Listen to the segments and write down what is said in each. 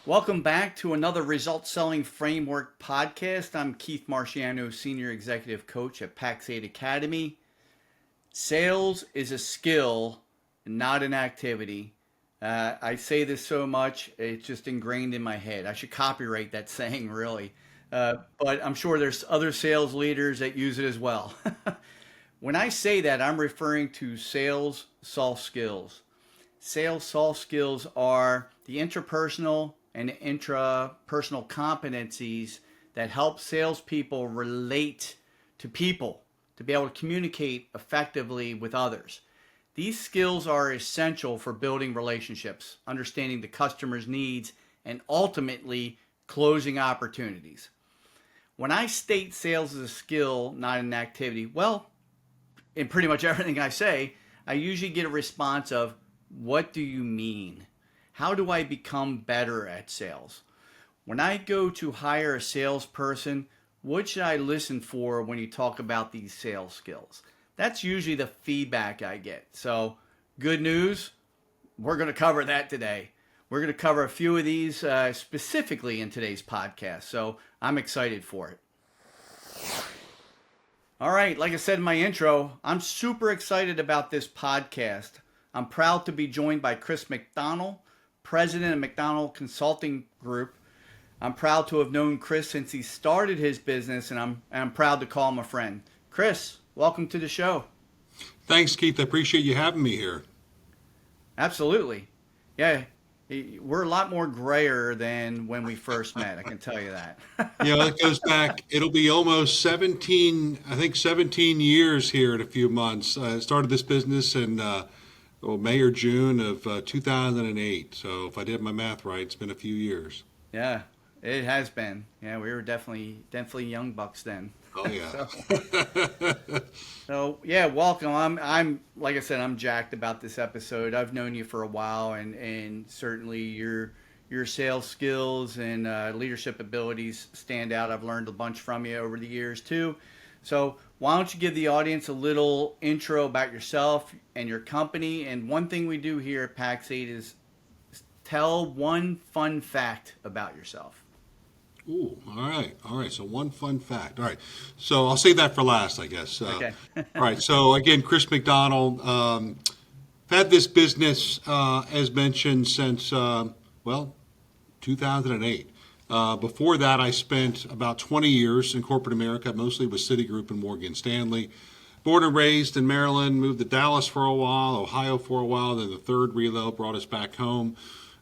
Welcome back to another Result Selling Framework podcast. I'm Keith Marciano, Senior Executive Coach at Pax8 Academy. Sales is a skill, not an activity. I say this so much, it's just ingrained in my head. I should copyright that saying, really. But I'm sure there's other sales leaders that use it as well. When I say that, I'm referring to sales soft skills. Sales soft skills are the interpersonal and intrapersonal competencies that help salespeople relate to people, to be able to communicate effectively with others. These skills are essential for building relationships, understanding the customer's needs, and ultimately closing opportunities. When I state sales as a skill, not an activity, well, in pretty much everything I say, I usually get a response of, what do you mean? How do I become better at sales? When I go to hire a salesperson, what should I listen for when you talk about these sales skills? That's usually the feedback I get. So, good news, we're going to cover that today. We're going to cover a few of these specifically in today's podcast. So, I'm excited for it. All right, like I said in my intro, I'm super excited about this podcast. I'm proud to be joined by Chris McDonell, president of McDonell Consulting Group. I'm proud to have known Chris since he started his business, and I'm proud to call him a friend. Chris, welcome to the show. Thanks, Keith. I appreciate you having me here. Absolutely. Yeah, we're a lot more grayer than when we first met, I can tell you that. It goes back, it'll be almost 17 years here in a few months. I started this business in May or June of 2008. So if I did my math right, it's been a few years. Yeah, it has been. Yeah, we were definitely young bucks then. Oh yeah. So yeah, welcome. I'm like I said, I'm jacked about this episode. I've known you for a while, and certainly your sales skills and leadership abilities stand out. I've learned a bunch from you over the years too. So why don't you give the audience a little intro about yourself and your company? And one thing we do here at Pax8 is tell one fun fact about yourself. Ooh, all right. So one fun fact. All right. So I'll save that for last, I guess. Okay. All right. So again, Chris McDonell. I've had this business, as mentioned, since 2008. Before that, I spent about 20 years in corporate America, mostly with Citigroup and Morgan Stanley. Born and raised in Maryland, moved to Dallas for a while, Ohio for a while, then the third reload brought us back home.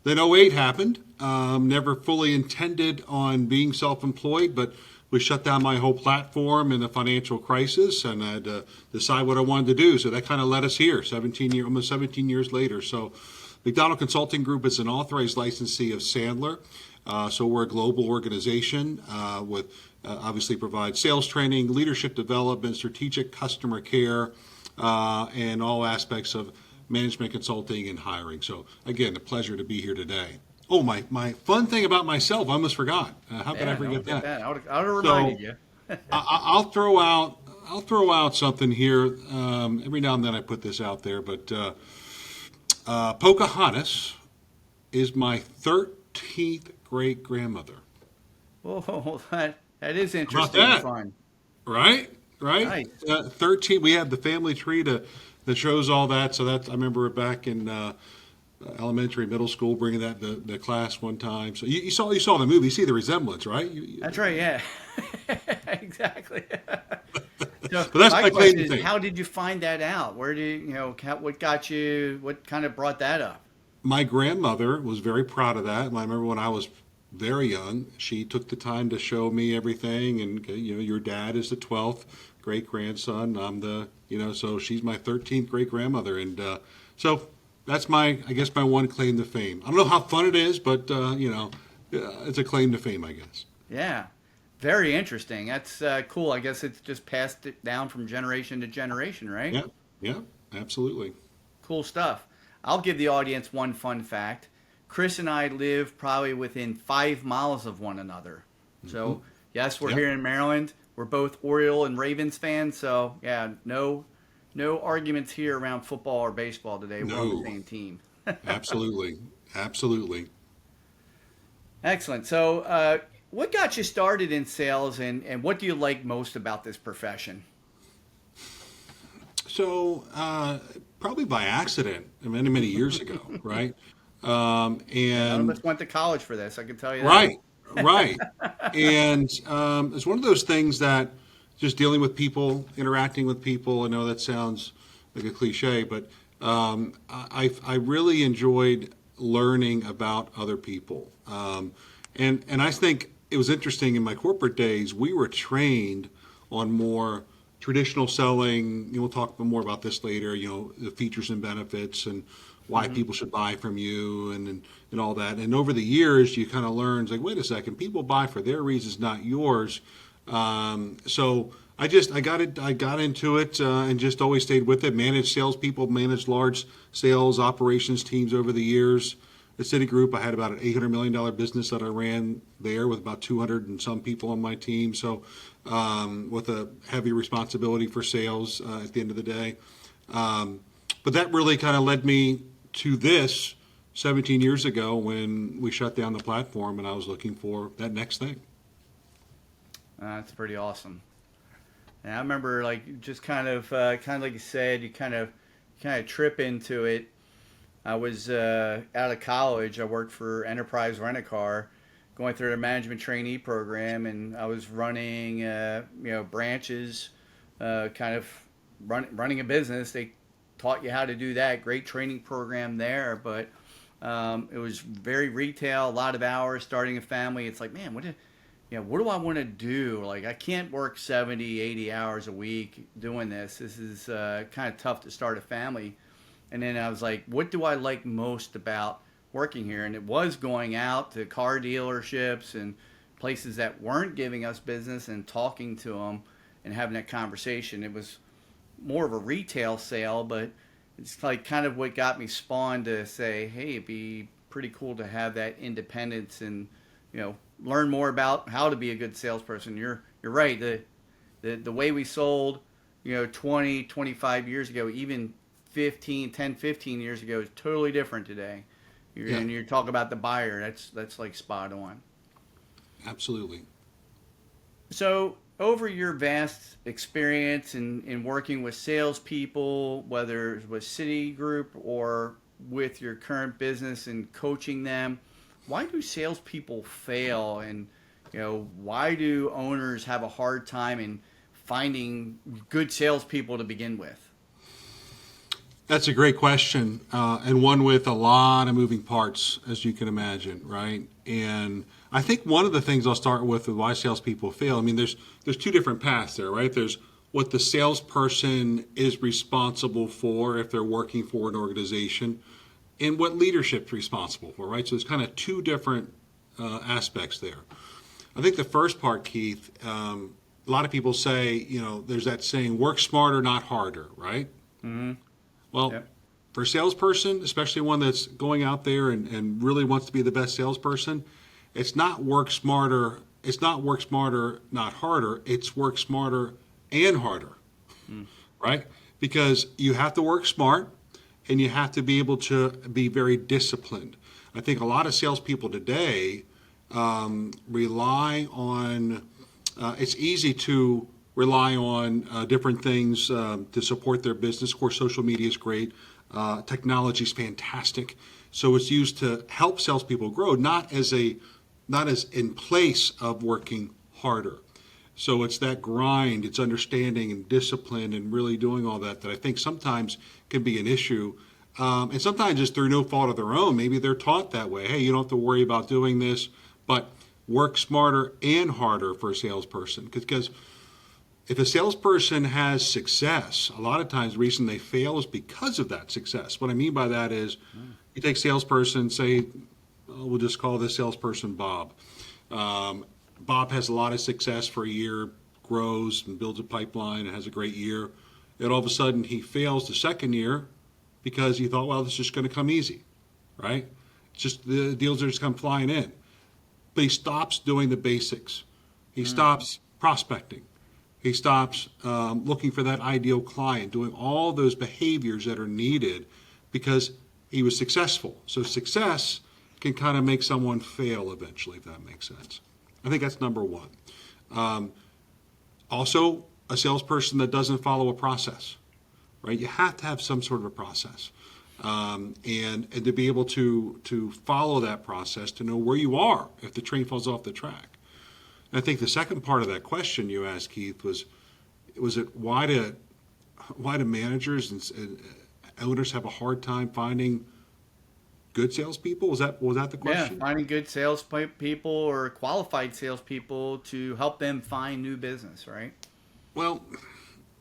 Then '08 happened. Never fully intended on being self-employed, but we shut down my whole platform in the financial crisis, and I had to decide what I wanted to do. So that kind of led us here, almost 17 years later. So McDonell Consulting Group is an authorized licensee of Sandler. So we're a global organization with obviously provide sales training, leadership development, strategic customer care, and all aspects of management consulting and hiring. So again, a pleasure to be here today. Oh, my fun thing about myself, I almost forgot. How could I forget that? I would have reminded you. I'll throw out something here. Every now and then I put this out there, but Pocahontas is my 13th great grandmother. Oh, that is interesting and fun. Right? Nice. 13. We have the family tree that shows all that. So I remember back in elementary, middle school, bringing that the class one time. So you saw the movie. You see the resemblance, right? That's right. Yeah. Exactly. So but that's my claim to is, fame. how did you find that out? Where did what got you? What kind of brought that up? My grandmother was very proud of that. And I remember when I was very young, she took the time to show me everything. And your dad is the 12th great grandson. I'm the so she's my 13th great grandmother, and so that's my one claim to fame. I don't know how fun it is, but it's a claim to fame, I guess. Yeah, very interesting. That's cool. I guess it's just passed it down from generation to generation, right? Yeah, absolutely. Cool stuff. I'll give the audience one fun fact. Chris and I live probably within 5 miles of one another. So, yes, we're here in Maryland. We're both Oriole and Ravens fans. So, yeah, no arguments here around football or baseball today. We're on the same team. Absolutely. Excellent. So, what got you started in sales, and what do you like most about this profession? So, probably by accident, many, many years ago, right? Yeah, none of And us went to college for this. I can tell you that. right, right. And it's one of those things that just dealing with people, interacting with people. I know that sounds like a cliche, but I really enjoyed learning about other people. And I think it was interesting in my corporate days, we were trained on more traditional selling. We'll talk more about this later, the features and benefits and why Hmm. people should buy from you and all that. And over the years, you kind of learn, like, wait a second, people buy for their reasons, not yours. So I got into it and just always stayed with it. Managed salespeople, managed large sales operations teams over the years. At Citigroup, I had about an $800 million business that I ran there with about 200 and some people on my team. So, with a heavy responsibility for sales at the end of the day. But that really kind of led me to this 17 years ago when we shut down the platform and I was looking for that next thing. That's pretty awesome. And I remember, like, just kind of like you said, you kind of trip into it. I was out of college. I worked for Enterprise Rent a Car, going through the management trainee program, and I was running, branches, kind of running a business. They taught you how to do that. Great training program there, but it was very retail, a lot of hours, starting a family. It's like, man, what do I want to do? Like, I can't work 70, 80 hours a week doing this. This is kind of tough to start a family. And then I was like, what do I like most about working here? And it was going out to car dealerships and places that weren't giving us business and talking to them and having that conversation. It was more of a retail sale, but it's like kind of what got me spawned to say, hey, it'd be pretty cool to have that independence and, learn more about how to be a good salesperson. You're right. The way we sold, 20, 25 years ago, even 15 years ago is totally different today. Yeah, And you're talking about the buyer. That's like spot on. absolutely. So, over your vast experience in working with salespeople, whether it was Citigroup or with your current business and coaching them, why do salespeople fail? And, why do owners have a hard time in finding good salespeople to begin with? That's a great question, and one with a lot of moving parts, as you can imagine, right? And I think one of the things I'll start with why salespeople fail. I mean, there's two different paths there, right? There's what the salesperson is responsible for if they're working for an organization, and what leadership's responsible for, right? So there's kind of two different aspects there. I think the first part, Keith, a lot of people say, there's that saying, work smarter, not harder, right? Mm-hmm. Well, Yep. for a salesperson, especially one that's going out there and really wants to be the best salesperson, it's not work smarter. It's not work smarter, not harder. It's work smarter and harder, Mm. right? Because you have to work smart and you have to be able to be very disciplined. I think a lot of salespeople today rely on, it's easy to rely on different things to support their business. Of course, social media is great. Technology is fantastic. So it's used to help salespeople grow, not as in place of working harder. So it's that grind, it's understanding and discipline and really doing all that I think sometimes can be an issue. And sometimes it's through no fault of their own. Maybe they're taught that way. Hey, you don't have to worry about doing this, but work smarter and harder for a salesperson. Because if a salesperson has success, a lot of times the reason they fail is because of that success. What I mean by that is you take salesperson, say, we'll just call this salesperson Bob. Bob has a lot of success for a year, grows and builds a pipeline and has a great year. And all of a sudden he fails the second year because he thought, well, this is just going to come easy, right? It's just the deals are just come flying in. But he stops doing the basics. He stops prospecting. He stops looking for that ideal client, doing all those behaviors that are needed because he was successful. So success can kind of make someone fail eventually, if that makes sense. I think that's number one. Also, a salesperson that doesn't follow a process, right? You have to have some sort of a process. And to be able to follow that process, to know where you are if the train falls off the track. And I think the second part of that question you asked, Keith, was it why do managers and owners have a hard time finding good salespeople? Was that the question? Yeah, finding good salespeople or qualified salespeople to help them find new business, right? Well,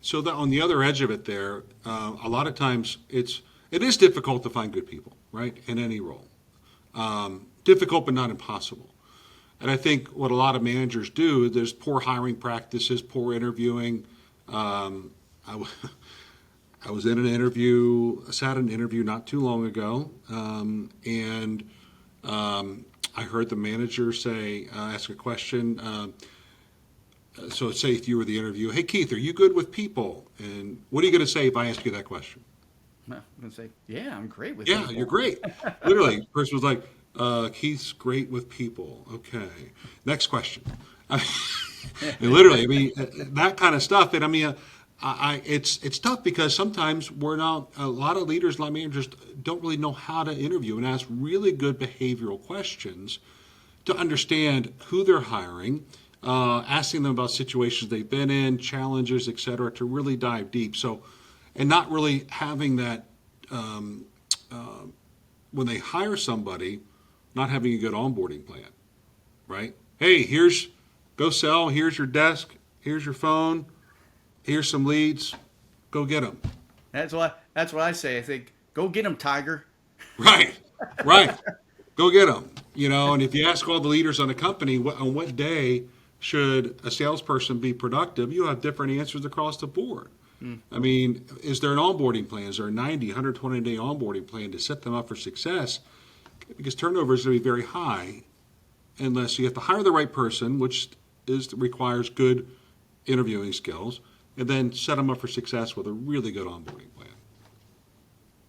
so on the other edge of it there, a lot of times it is difficult to find good people, right, in any role. Difficult but not impossible. And I think what a lot of managers do, there's poor hiring practices, poor interviewing. I was in an interview, I sat in an interview not too long ago, and I heard the manager ask a question. So say if you were the interview, hey Keith, are you good with people? And what are you going to say if I ask you that question? I'm going to say, yeah, I'm great with Yeah, people. you're great. Literally, the person was like, Keith's great with people. Okay. Next question. And literally, I mean, that kind of stuff. And I mean, it's tough because sometimes a lot of leaders, a lot of managers don't really know how to interview and ask really good behavioral questions to understand who they're hiring, asking them about situations they've been in, challenges, et cetera, to really dive deep. So, and not really having that, when they hire somebody, not having a good onboarding plan, right? Hey, go sell, here's your desk, here's your phone, here's some leads, go get them. That's what I say. I think, go get them, Tiger. Right. Go get them. And if you ask all the leaders on the company, on what day should a salesperson be productive, you have different answers across the board. I mean, is there an onboarding plan? Is there a 90, 120-day onboarding plan to set them up for success? Because turnover is going to be very high unless you have to hire the right person, which requires good interviewing skills, and then set them up for success with a really good onboarding plan.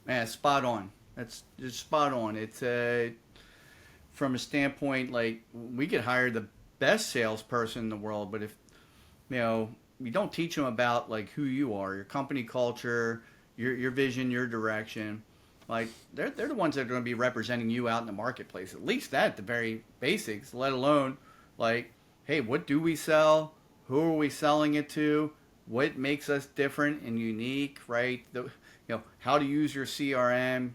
Man, spot on. That's just spot on. It's from a standpoint, like, we could hire the best salesperson in the world, but if you don't teach them about like who you are, your company culture, your vision, your direction, like they're the ones that are going to be representing you out in the marketplace. At least that, the very basics, let alone like, hey, what do we sell? Who are we selling it to? What makes us different and unique, right? How to use your CRM,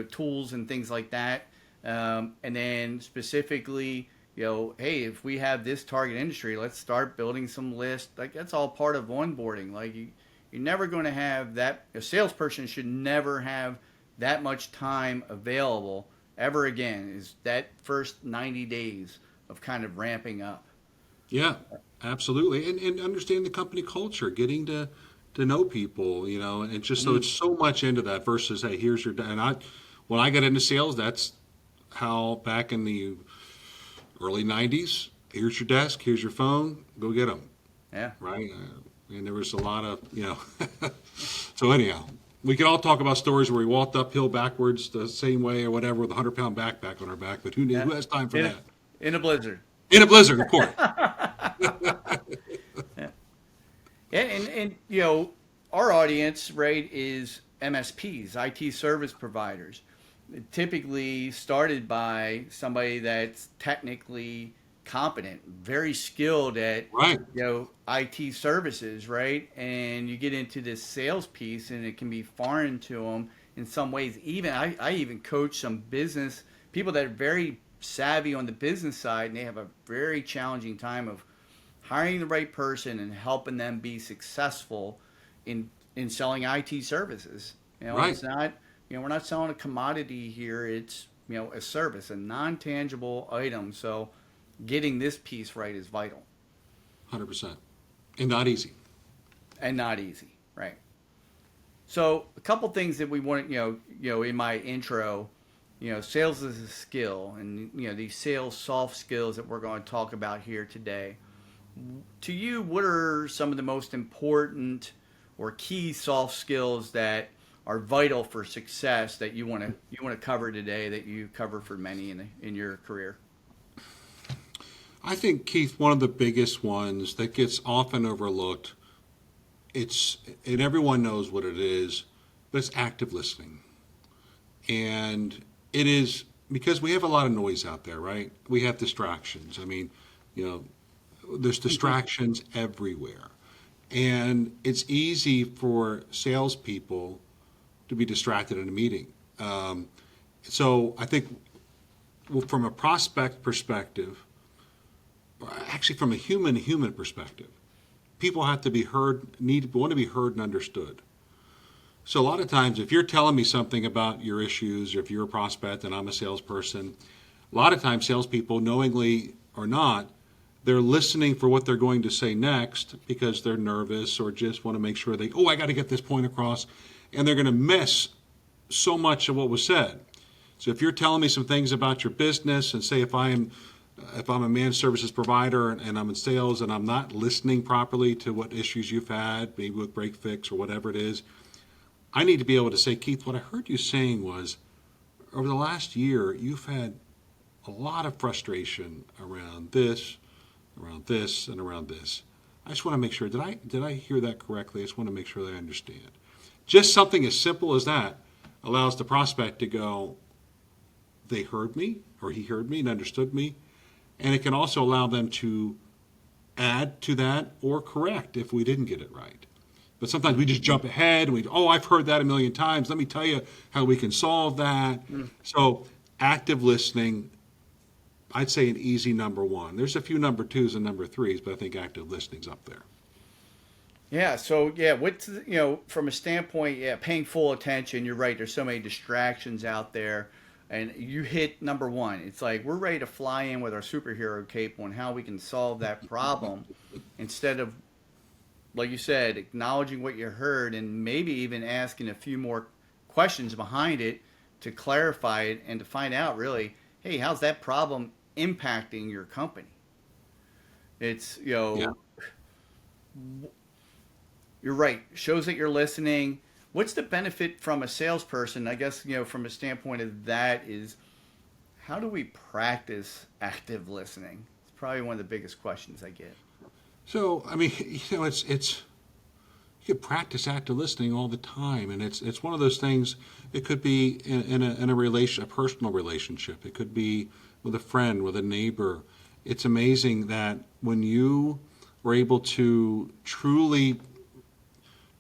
tools and things like that. And then specifically, hey, if we have this target industry, let's start building some lists. Like, that's all part of onboarding. Like, you're never going to have that. A salesperson should never have that much time available ever again. Is that first 90 days of kind of ramping up. Yeah, absolutely. And understand the company culture, getting to know people, and just so it's so much into that versus, hey, here's your, when I got into sales, that's how back in the early 90s, here's your desk, here's your phone, go get them. Yeah. Right? And there was a lot of, so anyhow, we can all talk about stories where we walked uphill backwards the same way or whatever with a 100-pound backpack on our back, but who has time for that? In a blizzard. In a blizzard, of course. Yeah, and our audience, right, is MSPs, IT service providers. Typically started by somebody that's technically competent, very skilled at right. IT services, right? And you get into this sales piece, and it can be foreign to them in some ways. Even I even coach some business people that are very savvy on the business side, and they have a very challenging time of hiring the right person and helping them be successful in selling IT services. Right. It's not. We're not selling a commodity here. It's, a service, a non-tangible item. So getting this piece right is vital. 100%. And not easy. Right. So a couple things that we want, in my intro, sales is a skill, and, these sales soft skills that we're going to talk about here today. To you, what are some of the most important or key soft skills that are vital for success that you want to cover today, that you cover for many in your career? I think, Keith, one of the biggest ones that gets often overlooked, and everyone knows what it is, but it's active listening. And it is because we have a lot of noise out there, right? We have distractions. I mean, you know, there's distractions everywhere. And it's easy for salespeople to be distracted in a meeting. So I think, well, from a prospect perspective, actually from a human perspective, people have to be heard, want to be heard and understood. So a lot of times, if you're telling me something about your issues, or if you're a prospect and I'm a salesperson, a lot of times salespeople, knowingly or not, they're listening for what they're going to say next because they're nervous or just want to make sure I got to get this point across, and they're going to miss so much of what was said. So if you're telling me some things about your business, and say if I'm a managed services provider and I'm in sales and I'm not listening properly to what issues you've had, maybe with break fix or whatever it is, I need to be able to say, Keith, what I heard you saying was, over the last year, you've had a lot of frustration around this, and around this. I just want to make sure, did I hear that correctly? I just want to make sure that I understand. Just something as simple as that allows the prospect to go, they heard me, or he heard me and understood me. And it can also allow them to add to that or correct if we didn't get it right. But sometimes we just jump ahead and I've heard that a million times. Let me tell you how we can solve that. So active listening, I'd say an easy number one. There's a few number twos and number threes, but I think active listening's up there. Yeah. So from a standpoint, paying full attention. You're right. There's so many distractions out there, and you hit number one. It's like we're ready to fly in with our superhero cape on how we can solve that problem, instead of, like you said, acknowledging what you heard and maybe even asking a few more questions behind it to clarify it and to find out really, hey, how's that problem impacting your company? It's, Yeah. You're right. Shows that you're listening. What's the benefit from a salesperson? I guess, from a standpoint of that is, how do we practice active listening? It's probably one of the biggest questions I get. So, I mean, it's you can practice active listening all the time, and it's one of those things. It could be in a personal relationship. It could be with a friend, with a neighbor. It's amazing that when you were able to truly,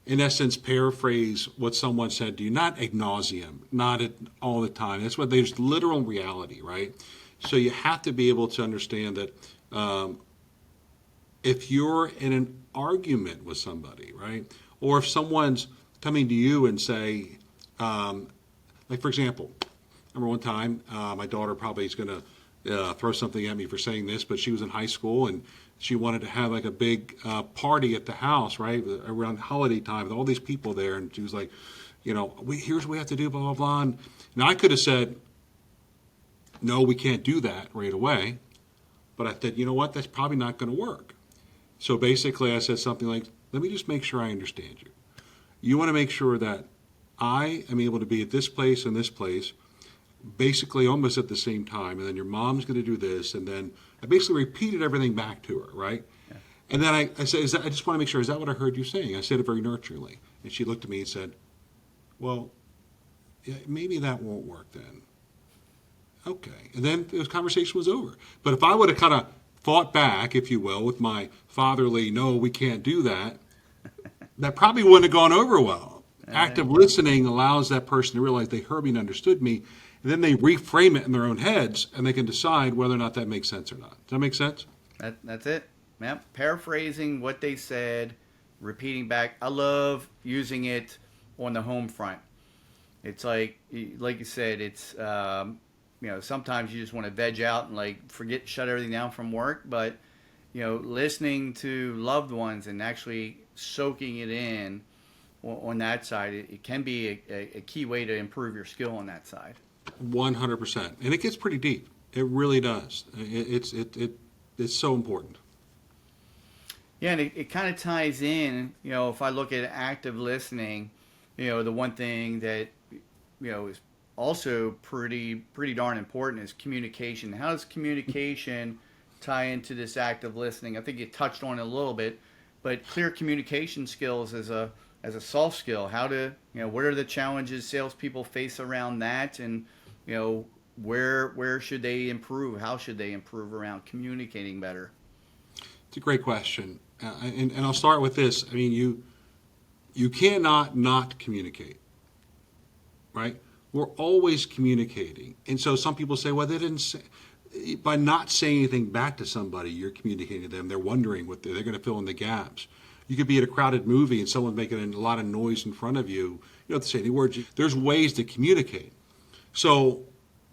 in essence, paraphrase what someone said to you, not ad nauseum, not all the time. That's what there's literal reality, right? So you have to be able to understand that. If you're in an argument with somebody, right, or if someone's coming to you and say, like for example, I remember one time my daughter probably is going to throw something at me for saying this, but she was in high school and she wanted to have like a big party at the house, right, around holiday time with all these people there, and she was like, here's what we have to do, blah blah blah. And I could have said, no, we can't do that right away, but I said, you know what, that's probably not going to work. So basically, I said something like, let me just make sure I understand you. You want to make sure that I am able to be at this place and this place, basically almost at the same time, and then your mom's going to do this, and then I basically repeated everything back to her, right? Yeah. And then I said, I just want to make sure, is that what I heard you saying? I said it very nurturingly. And she looked at me and said, well, yeah, maybe that won't work then. Okay. And then the conversation was over. But if I would have kind of fought back, if you will, with my fatherly, no, we can't do that, that probably wouldn't have gone over well. Active listening allows that person to realize they heard me and understood me, and then they reframe it in their own heads, and they can decide whether or not that makes sense or not. Does that make sense? That's it. Yep. Paraphrasing what they said, repeating back. I love using it on the home front. It's like you said, it's sometimes you just want to veg out and shut everything down from work, but listening to loved ones and actually soaking it in on that side, it can be a key way to improve your skill on that side. 100%, and it gets pretty deep. It really does. It's so important. Yeah, and it kind of ties in. If I look at active listening, the one thing that is also pretty darn important is communication. How does communication tie into this active listening? I think you touched on it a little bit, but clear communication skills as a soft skill. How to what are the challenges salespeople face around that, and where should they improve? How should they improve around communicating better? It's a great question, and I'll start with this. I mean, you cannot not communicate, right? We're always communicating, and so some people say, well, they didn't say. By not saying anything back to somebody, you're communicating to them. They're wondering what they're going to fill in the gaps. You could be at a crowded movie and someone's making a lot of noise in front of you. You don't have to say any words. There's ways to communicate. So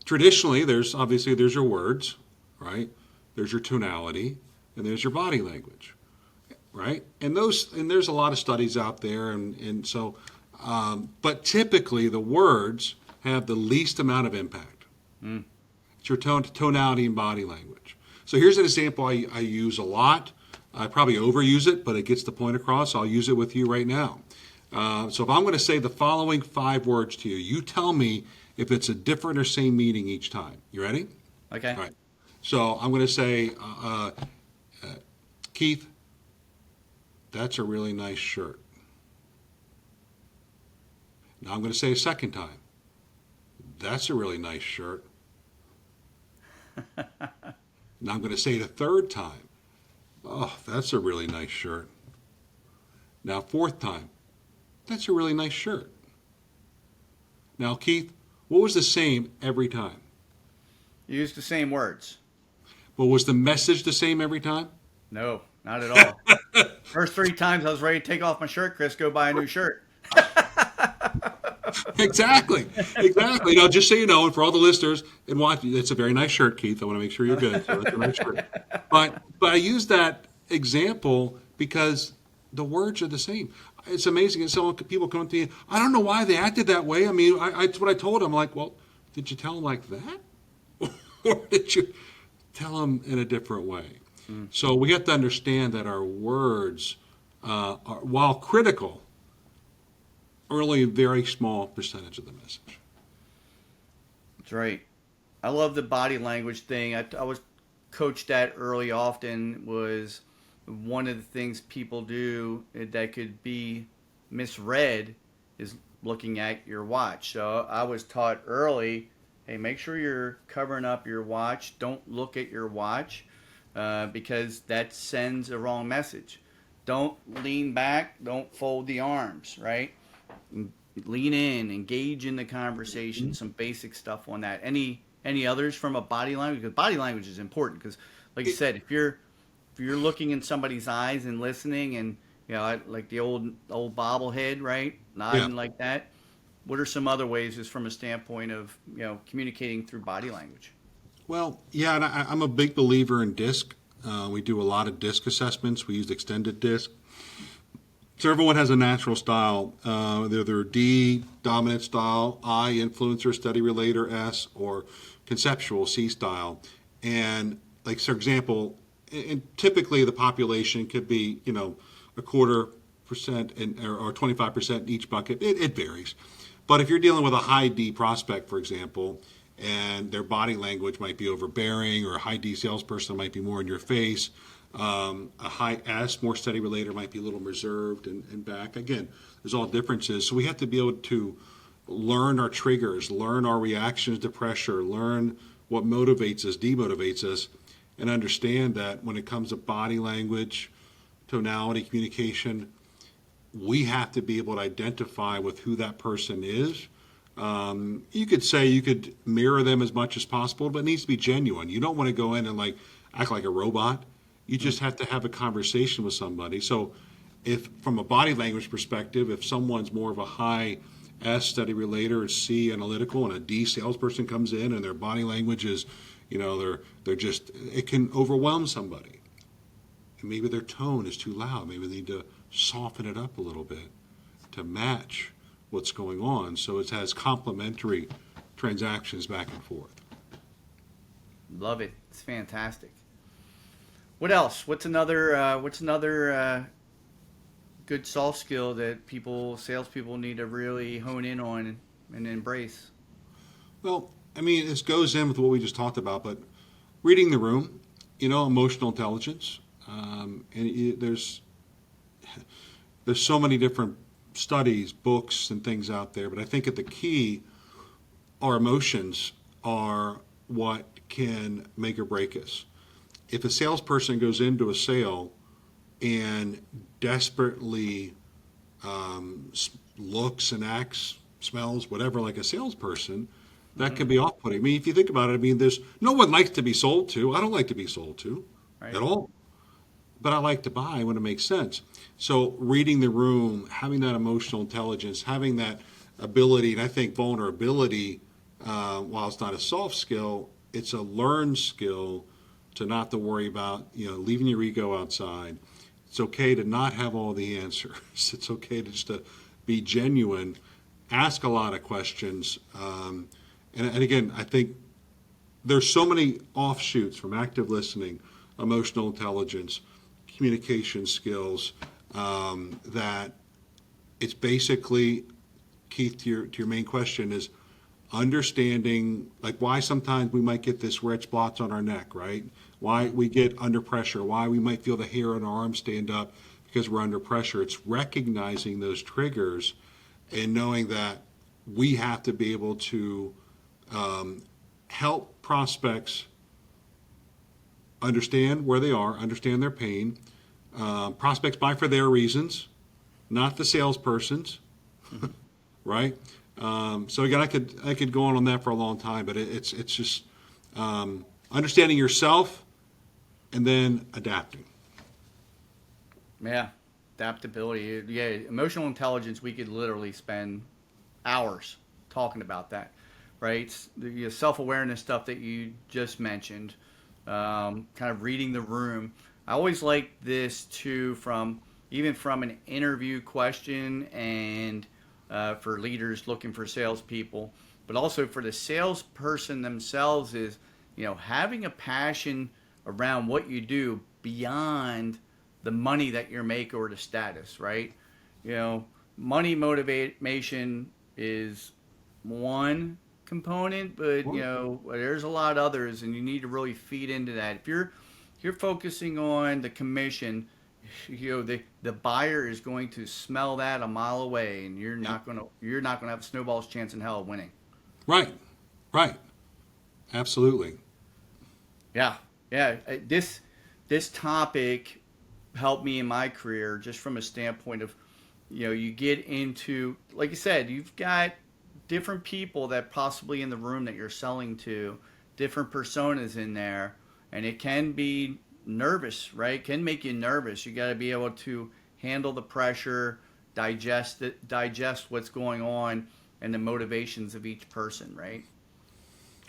traditionally, there's your words, right? There's your tonality, and there's your body language, right? And there's a lot of studies out there, and so, but typically the words have the least amount of impact. Mm. It's your tonality and body language. So here's an example I use a lot. I probably overuse it, but it gets the point across. I'll use it with you right now. So if I'm going to say the following 5 words to you, you tell me if it's a different or same meaning each time. You ready? Okay. All right. So I'm going to say, Keith, that's a really nice shirt. Now I'm going to say a second time, that's a really nice shirt. Now I'm going to say it a third time. Oh, that's a really nice shirt. Now, 4th time, that's a really nice shirt. Now, Keith, what was the same every time? You used the same words. Well, was the message the same every time? No, not at all. First 3 times I was ready to take off my shirt, Chris, go buy a new shirt. Exactly. Now, just so you know, and for all the listeners, and watch, it's a very nice shirt, Keith. I want to make sure you're good. So that's a nice shirt. But I use that example because the words are the same. It's amazing. And people come to me, I don't know why they acted that way. I mean, it's what I told them. I'm like, well, did you tell them like that? Or did you tell them in a different way? Mm. So we have to understand that our words, are, while critical, are only a very small percentage of the message. That's right. I love the body language thing. I was coached that early often. Was one of the things people do that could be misread is looking at your watch. So I was taught early, hey, make sure you're covering up your watch. Don't look at your watch because that sends a wrong message. Don't lean back. Don't fold the arms, right? Lean in, engage in the conversation, some basic stuff on that. Any others from a body language? Because body language is important because, like you said, if you're looking in somebody's eyes and listening and, like the old bobblehead, right? Nodding like that. What are some other ways just from a standpoint of, communicating through body language? Well, yeah, and I'm a big believer in DISC. We do a lot of DISC assessments. We use extended DISC. So everyone has a natural style. They're D, dominant style, I, influencer, study relator, S, or conceptual, C style. And like, for example, and typically the population could be, a 25% or 25% in each bucket. It varies. But if you're dealing with a high D prospect, for example, and their body language might be overbearing, or a high D salesperson might be more in your face, a high S, more study relator, might be a little reserved and back. Again, there's all differences. So we have to be able to learn our triggers, learn our reactions to pressure, learn what motivates us, demotivates us, and understand that when it comes to body language, tonality, communication, we have to be able to identify with who that person is. You could mirror them as much as possible, but it needs to be genuine. You don't want to go in and act like a robot. You just have to have a conversation with somebody. So if from a body language perspective, if someone's more of a high S study relator, a C analytical, and a D salesperson comes in and their body language is, it can overwhelm somebody. And maybe their tone is too loud. Maybe they need to soften it up a little bit to match what's going on. So it has complementary transactions back and forth. Love it. It's fantastic. What else? What's another good soft skill that salespeople need to really hone in on and embrace. Well, I mean, this goes in with what we just talked about, but reading the room, emotional intelligence, there's so many different studies, books, and things out there, but I think at the key, our emotions are what can make or break us. If a salesperson goes into a sale and desperately looks and acts, smells, whatever, like a salesperson, that could be off-putting. I mean, if you think about it, I mean, there's no one likes to be sold to. I don't like to be sold to Right. at all, but I like to buy when it makes sense. So reading the room, having that emotional intelligence, having that ability, and I think vulnerability, while it's not a soft skill, it's a learned skill to not to worry about, leaving your ego outside. It's okay to not have all the answers. It's okay to just to be genuine, ask a lot of questions. And again, I think there's so many offshoots from active listening, emotional intelligence, communication skills, that it's basically, Keith, to your main question is understanding like why sometimes we might get this red spots on our neck, right? Why we get under pressure, why we might feel the hair on our arms stand up because we're under pressure. It's recognizing those triggers and knowing that we have to be able to help prospects understand where they are, understand their pain. Prospects buy for their reasons, not the salesperson's, right? So again, I could go on that for a long time, but it's just understanding yourself and then adapting. Yeah, adaptability. Yeah, emotional intelligence. We could literally spend hours talking about that, right? The self-awareness stuff that you just mentioned, kind of reading the room. I always like this too, even from an interview question and for leaders looking for salespeople, but also for the salesperson themselves is, having a passion around what you do beyond the money that you make or the status, right? Money motivation is one component, but there's a lot of others, and you need to really feed into that. If you're focusing on the commission, the buyer is going to smell that a mile away, and you're not gonna have a snowball's chance in hell of winning. Right, right, absolutely. Yeah, yeah. This topic helped me in my career just from a standpoint of, you get into, like you said, you've got different people that possibly in the room that you're selling to, different personas in there, and it can be nervous, right? It can make you nervous. You got to be able to handle the pressure, digest what's going on, and the motivations of each person, right?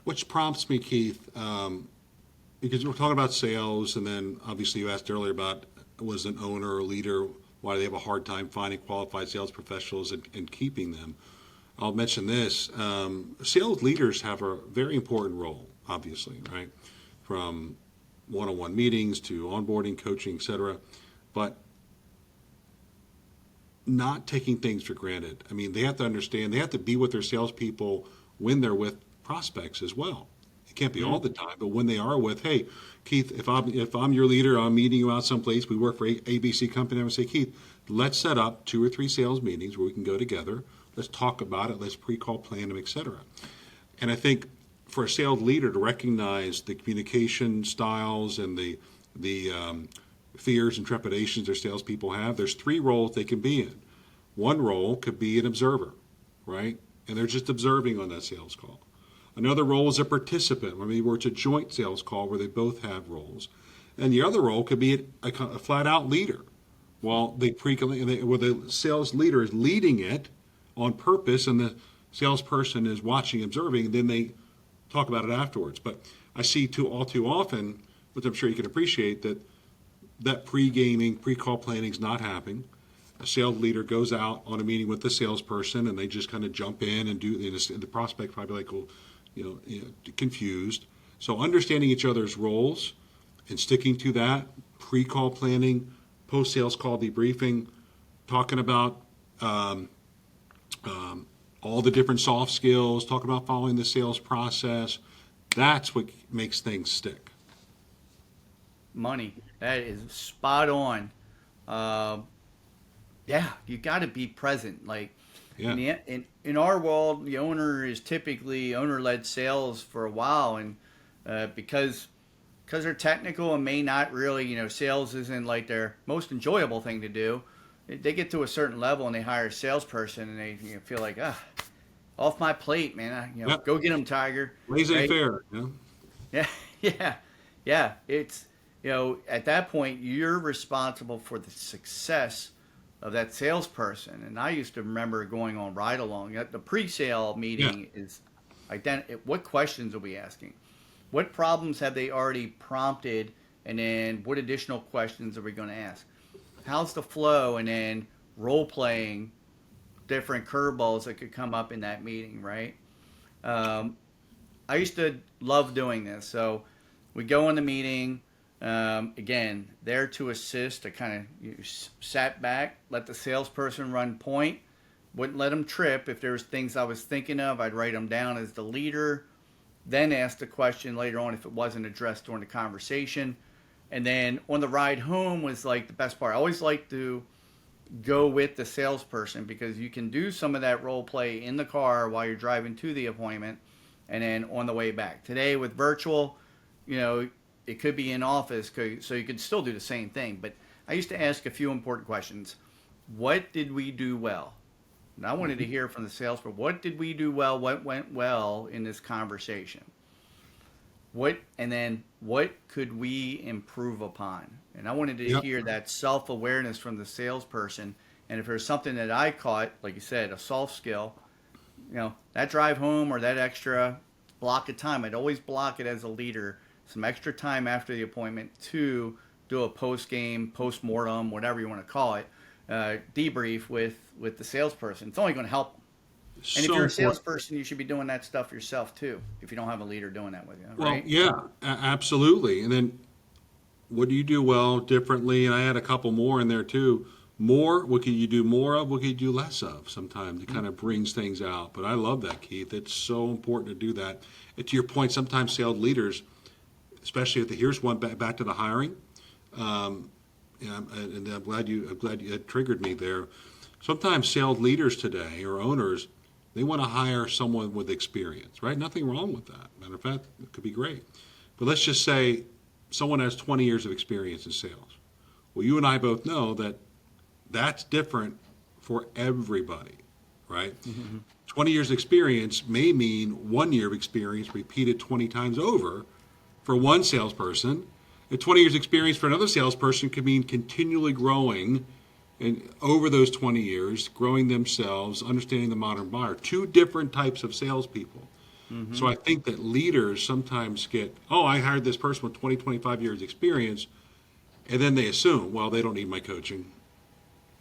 Which prompts me, Keith, because we're talking about sales, and then obviously you asked earlier about was an owner or leader, why do they have a hard time finding qualified sales professionals and keeping them? I'll mention this. Sales leaders have a very important role, obviously, right? From one-on-one meetings to onboarding, coaching, etc. But not taking things for granted. I mean, they have to understand, they have to be with their salespeople when they're with prospects as well. It can't be all the time, but when they are with, hey, Keith, if I'm your leader, I'm meeting you out someplace, we work for ABC company, I would say, Keith, let's set up 2 or 3 sales meetings where we can go together. Let's talk about it. Let's pre-call, plan them, etc. And I think for a sales leader to recognize the communication styles and the fears and trepidations their salespeople have, there's 3 roles they can be in. One role could be an observer, right? And they're just observing on that sales call. Another role is a participant, where it's a joint sales call where they both have roles. And the other role could be a flat-out leader. Well, where the sales leader is leading it on purpose, and the salesperson is watching, observing, and then they talk about it afterwards. But I see all too often, which I'm sure you can appreciate, that pre-gaming, pre-call planning is not happening. A sales leader goes out on a meeting with the salesperson, and they just kind of jump in and do. And the prospect probably confused. So understanding each other's roles and sticking to that, pre-call planning, post-sales call debriefing, talking about all the different soft skills, talking about following the sales process. That's what makes things stick. Money. That is spot on. Uh, yeah, you got to be present. Like Yeah. in our world, the owner is typically owner-led sales for a while, and because they're technical and may not really, sales isn't like their most enjoyable thing to do. They get to a certain level and they hire a salesperson and they feel like, off my plate, man. Yep. Go get them, Tiger. Laissez Right? faire. Yeah. Yeah, yeah, yeah. It's at that point you're responsible for the success of that salesperson. And I used to remember going on ride along. The pre-sale Yeah. meeting is what questions are we asking? What problems have they already prompted? And then what additional questions are we going to ask? How's the flow? And then role playing different curveballs that could come up in that meeting, right? Um, I used to love doing this. So we go in the meeting. Again, there to assist. I kind of sat back, let the salesperson run point, wouldn't let them trip. If there was things I was thinking of, I'd write them down as the leader, then ask the question later on if it wasn't addressed during the conversation. And then on the ride home was like the best part. I always like to go with the salesperson because you can do some of that role play in the car while you're driving to the appointment and then on the way back. Today with virtual, it could be in office, so you could still do the same thing. But I used to ask a few important questions. What did we do well? And I wanted to hear from the salesperson, what did we do well? What went well in this conversation? What could we improve upon? And I wanted to Yep. hear that self-awareness from the salesperson. And if there's something that I caught, like you said, a soft skill, that drive home or that extra block of time, I'd always block it as a leader, some extra time after the appointment to do a post-game, post-mortem, whatever you want to call it, debrief with the salesperson. It's only going to help them. And if So you're a important. salesperson, you should be doing that stuff yourself too. If you don't have a leader doing that with you, Well, right? yeah, absolutely. And then what do you do well differently? And I had a couple more in there too. More, what can you do more of? What can you do less of sometimes? It kind of brings things out. But I love that, Keith. It's so important to do that. And to your point, sometimes sales leaders, especially here's one back to the hiring. And I'm glad you it triggered me there. Sometimes sales leaders today or owners, they want to hire someone with experience, right? Nothing wrong with that. Matter of fact, it could be great. But let's just say someone has 20 years of experience in sales. Well, you and I both know that that's different for everybody, right? 20 years experience may mean 1 year of experience repeated 20 times over for one salesperson. And 20 years experience for another salesperson could mean continually growing and over those 20 years, growing themselves, understanding the modern buyer. Two different types of salespeople. So I think that leaders sometimes get, I hired this person with 20, 25 years experience, and then they assume, well, they don't need my coaching.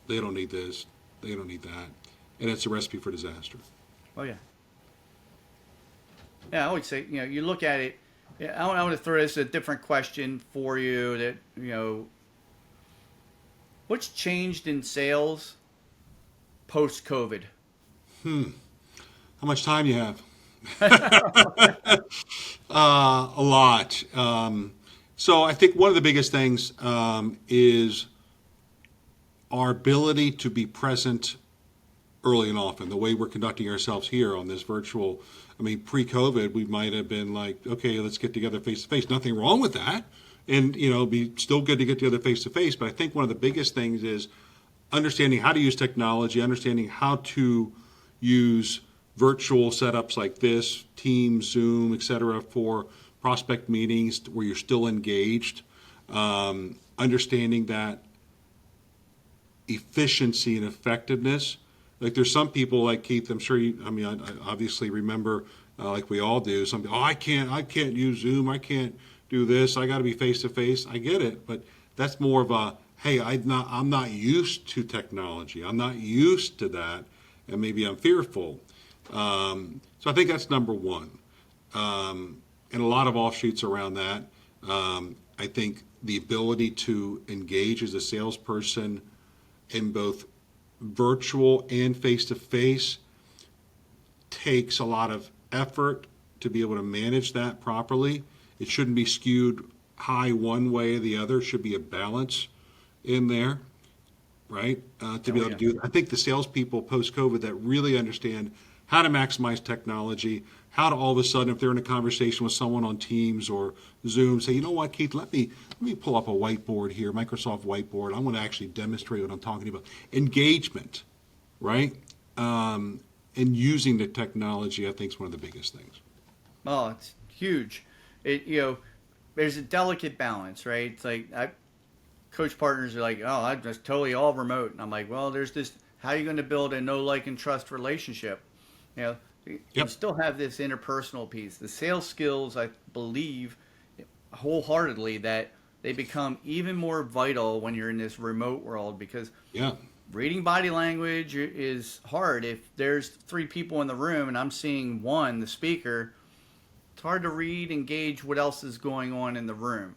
They don't need this. They don't need that. And it's a recipe for disaster. Oh yeah. Yeah, I would say you look at it. Yeah, I want to throw this a different question for you. That what's changed in sales post COVID? How much time you have? A lot. So I think one of the biggest things is our ability to be present early and often. The way we're conducting ourselves here on this virtual. I mean, pre-COVID, we might have been like, okay, let's get together face to face. Nothing wrong with that, and be still good to get together face to face. But I think one of the biggest things is understanding how to use technology, understanding how to use virtual setups like this, Teams, Zoom, et cetera, for prospect meetings where you're still engaged. Understanding that efficiency and effectiveness. Like there's some people like Keith, I'm sure I obviously remember, like we all do, some people, I can't use Zoom, I can't do this, I got to be face to face. I get it, but that's more of a, hey, I'm not used to technology, I'm not used to that, and maybe I'm fearful. So I think that's number one, and a lot of offshoots around that. I think the ability to engage as a salesperson in both virtual and face-to-face takes a lot of effort to be able to manage that properly. It shouldn't be skewed high one way or the other. It should be a balance in there, right? To be able to do. I think the salespeople post-COVID that really understand how to maximize technology, how to all of a sudden, if they're in a conversation with someone on Teams or Zoom, say, you know what, Keith, let me pull up a whiteboard here, Microsoft Whiteboard. I want to actually demonstrate what I'm talking about. Engagement, right? And using the technology, I think, is one of the biggest things. Oh, it's huge. There's a delicate balance, right? It's like coach partners are like, oh, I'm just totally all remote, and I'm like, well, there's this. How are you going to build a know, like, and trust relationship? You still have this interpersonal piece. The sales skills, I believe, wholeheartedly that they become even more vital when you're in this remote world because reading body language is hard. If there's 3 people in the room and I'm seeing one, the speaker, it's hard to read and gauge what else is going on in the room.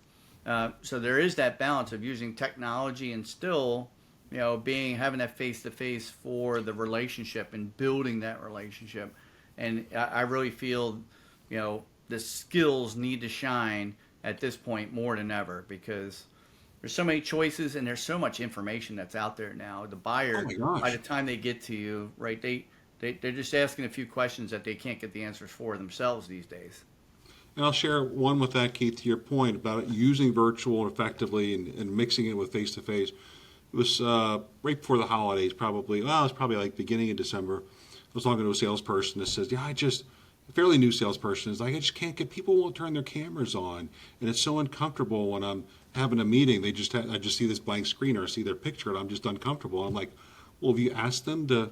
So there is that balance of using technology and still, having that face-to-face for the relationship and building that relationship. And I really feel, the skills need to shine at this point more than ever because there's so many choices and there's so much information that's out there now. The buyer, by the time they get to you, right, they're just asking a few questions that they can't get the answers for themselves these days. And I'll share one with that, Keith, to your point about using virtual effectively and mixing it with face-to-face. It was right before the holidays, it was probably like beginning of December. I was talking to a salesperson that says, a fairly new salesperson is like, I just can't get, people won't turn their cameras on. And it's so uncomfortable when I'm having a meeting. I just see this blank screen or I see their picture and I'm just uncomfortable. I'm like, well, have you asked them to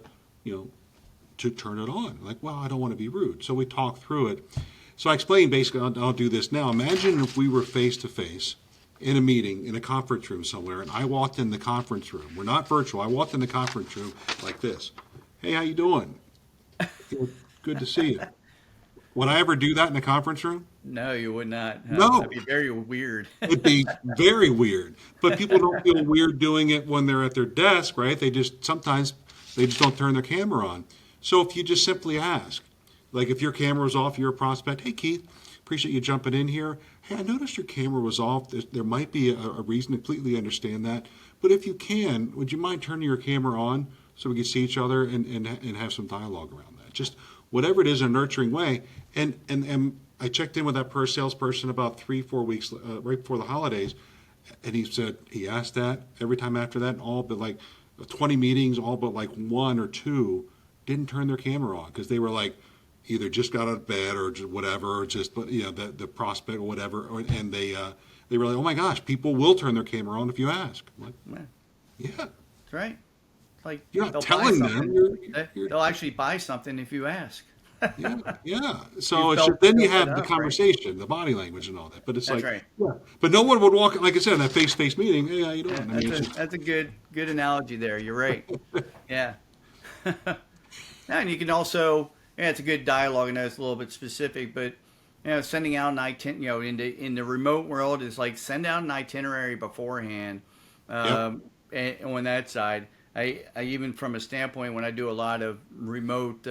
turn it on? Like, well, I don't want to be rude. So we talked through it. So I explained basically, I'll do this now. Imagine if we were face-to-face in a meeting, in a conference room somewhere, and I walked in the conference room. We're not virtual. I walked in the conference room like this. Hey, how you doing? Good to see you. Would I ever do that in a conference room? No, you would not. No. That'd be very weird. It'd be very weird. But people don't feel weird doing it when they're at their desk, right? Sometimes they just don't turn their camera on. So if you just simply ask, like if your camera was off, you're a prospect, hey, Keith, appreciate you jumping in here. Hey, I noticed your camera was off. There might be a reason to completely understand that. But if you can, would you mind turning your camera on so we can see each other and have some dialogue around that? Just whatever it is in a nurturing way. And I checked in with that salesperson about 3-4 weeks right before the holidays. And he said he asked that every time after that, all but like 20 meetings, all but like 1 or 2 didn't turn their camera on because they were like, either just got out of bed or just whatever, or just the prospect or whatever, and they were like, oh my gosh, people will turn their camera on if you ask. I'm like, yeah, that's right. It's like you're not telling them. They'll actually buy something if you ask. yeah. So then you have the conversation, right? The body language and all that. But it's that's like, right. Yeah. But no one would walk, like I said, in that face-to-face meeting. Hey, how you doing? That's a good analogy there. You're right. Yeah. And you can also. Yeah, it's a good dialogue. I know it's a little bit specific, but sending out an itinerary, in the remote world is like send out an itinerary beforehand. And on that side, I even from a standpoint when I do a lot of remote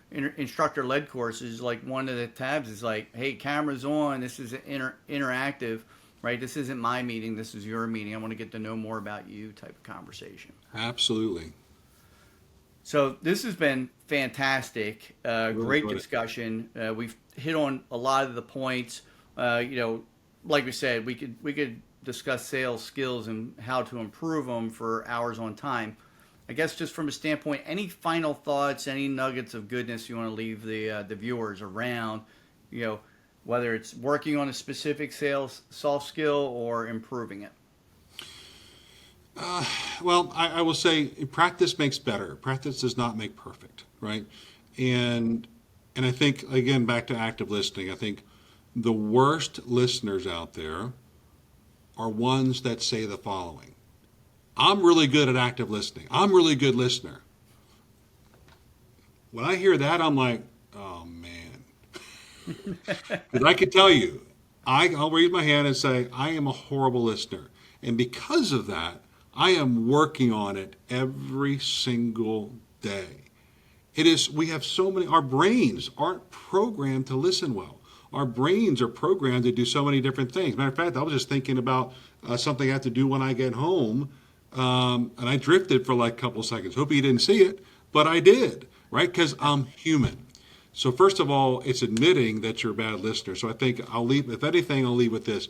instructor-led courses, like one of the tabs is like, hey, cameras on. This is interactive, right? This isn't my meeting. This is your meeting. I want to get to know more about you type of conversation. Absolutely. So this has been fantastic. Great discussion. We've hit on a lot of the points. Like we said, we could discuss sales skills and how to improve them for hours on time. I guess just from a standpoint, any final thoughts, any nuggets of goodness you want to leave the viewers around, whether it's working on a specific sales soft skill or improving it. Well, I will say practice makes better. Practice does not make perfect, right? And I think, again, back to active listening, I think the worst listeners out there are ones that say the following. I'm really good at active listening. I'm a really good listener. When I hear that, I'm like, oh, man. Because I can tell you, I'll raise my hand and say, I am a horrible listener. And because of that, I am working on it every single day. We have so many, our brains aren't programmed to listen well. Our brains are programmed to do so many different things. Matter of fact, I was just thinking about something I have to do when I get home, and I drifted for like a couple of seconds. Hope you didn't see it, but I did, right? Because I'm human. So first of all, it's admitting that you're a bad listener. So I think if anything, I'll leave with this.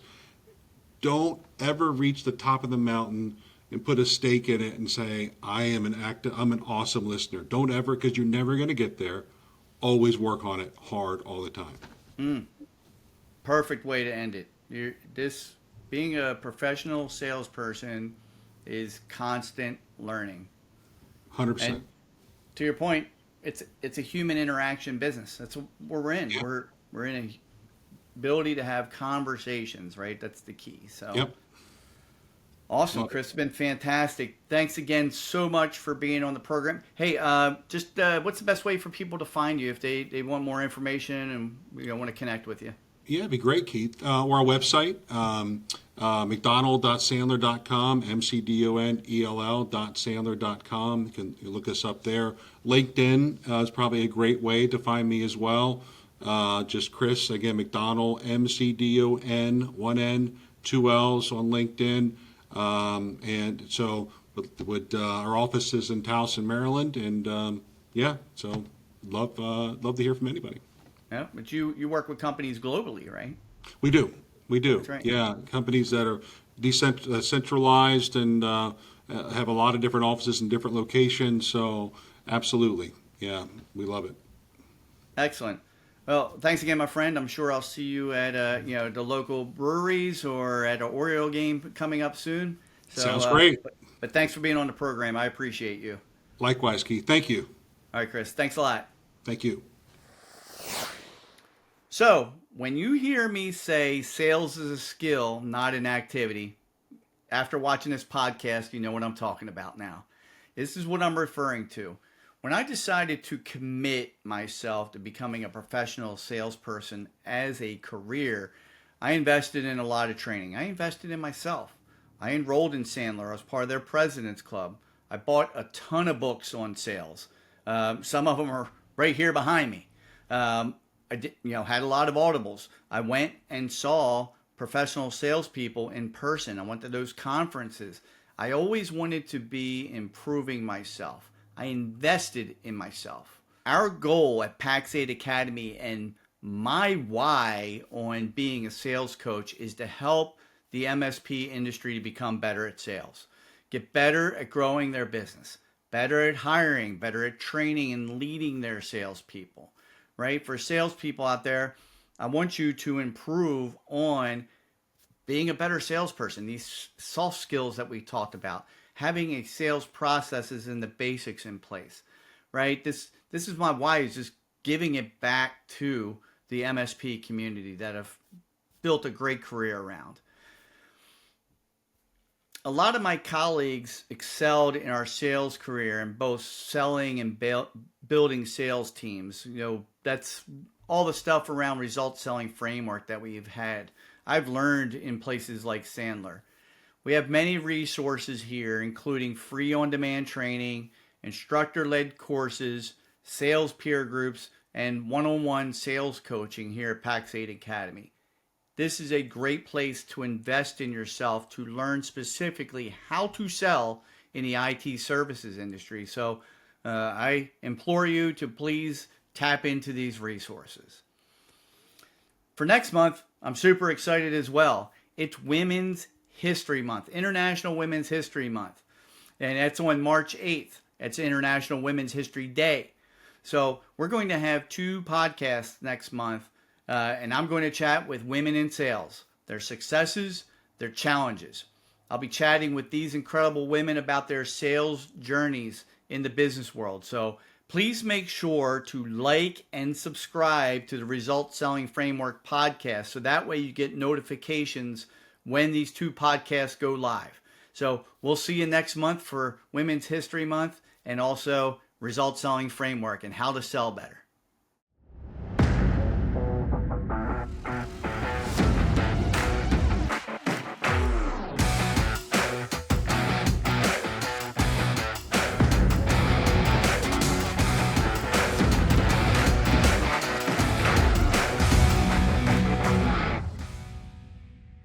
Don't ever reach the top of the mountain and put a stake in it and say, I'm an awesome listener. Don't ever, because you're never going to get there. Always work on it hard all the time. Perfect way to end it. Being a professional salesperson is constant learning. 100%. And to your point, it's a human interaction business. That's what we're in. Yep. We're in a ability to have conversations, right? That's the key. So Yep. Awesome, Chris. It's been fantastic. Thanks again so much for being on the program. Hey, what's the best way for people to find you if they want more information and want to connect with you? Yeah, it'd be great, Keith. Or our website, mcdonald.sandler.com, mcdonell.sandler.com. You can look us up there. LinkedIn is probably a great way to find me as well. Just Chris, again, McDonald, MCDON, one N, two L's on LinkedIn. And so with our office is in Towson, Maryland. And so love to hear from anybody. Yeah, but you work with companies globally, right? We do. That's right. Yeah, companies that are decentralized and have a lot of different offices in different locations. So absolutely, yeah, we love it. Excellent. Well, thanks again, my friend. I'm sure I'll see you at the local breweries or at an Oriole game coming up soon. So, Sounds great. But thanks for being on the program. I appreciate you. Likewise, Keith. Thank you. All right, Chris. Thanks a lot. Thank you. So, when you hear me say sales is a skill, not an activity, after watching this podcast, you know what I'm talking about now. This is what I'm referring to. When I decided to commit myself to becoming a professional salesperson as a career, I invested in a lot of training. I invested in myself. I enrolled in Sandler. I was part of their President's Club. I bought a ton of books on sales. Some of them are right here behind me. I had a lot of audibles. I went and saw professional salespeople in person. I went to those conferences. I always wanted to be improving myself. I invested in myself. Our goal at Pax 8 Academy and my why on being a sales coach is to help the MSP industry to become better at sales, get better at growing their business, better at hiring, better at training and leading their salespeople, right? For salespeople out there, I want you to improve on being a better salesperson, these soft skills that we talked about, having a sales processes and the basics in place, right? This is my why, is just giving it back to the MSP community that have built a great career around. A lot of my colleagues excelled in our sales career in both selling and building sales teams. That's all the stuff around result selling framework that we've had. I've learned in places like Sandler. We have many resources here, including free on-demand training, instructor-led courses, sales peer groups, and one-on-one sales coaching here at Pax 8 Academy. This is a great place to invest in yourself to learn specifically how to sell in the IT services industry. So I implore you to please tap into these resources. For next month, I'm super excited as well. It's Women's History Month, International Women's History Month. And that's on March 8th. It's International Women's History Day. So we're going to have 2 podcasts next month. And I'm going to chat with women in sales, their successes, their challenges. I'll be chatting with these incredible women about their sales journeys in the business world. So please make sure to like and subscribe to the Result Selling Framework podcast. So that way you get notifications when these 2 podcasts go live. So we'll see you next month for Women's History Month and also Result Selling Framework and how to sell better.